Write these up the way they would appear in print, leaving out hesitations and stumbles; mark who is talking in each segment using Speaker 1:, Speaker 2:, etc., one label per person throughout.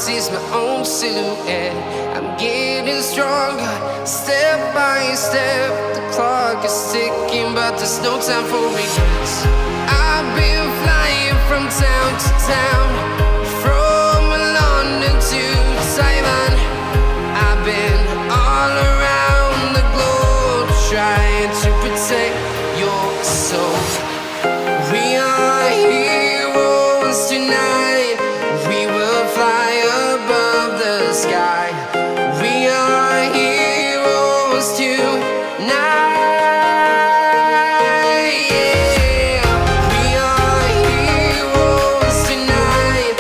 Speaker 1: sees my own silhouette. I'm getting stronger, step by step. The clock is ticking, but there's no time for regrets. I've been flying from town to town, from London to Taiwan. I've been all around the globe, trying to protect your soul. We are heroes tonight. We will fly above the sky. We are heroes tonight. Yeah. We are heroes tonight.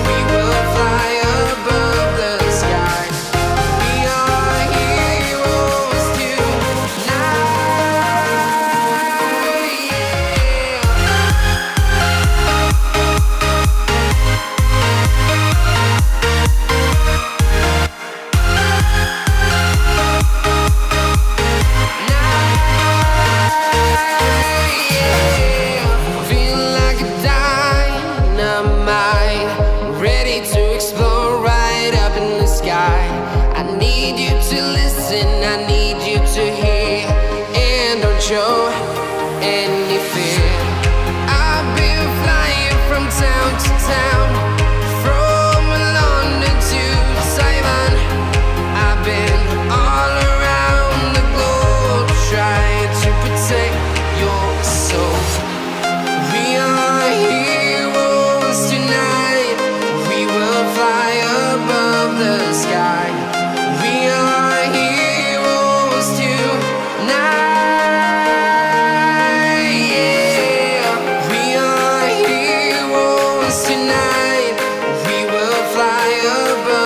Speaker 1: We will fly above the sky. We are heroes tonight. Feel like a dynamite, ready to explode right up in the sky. I need you to listen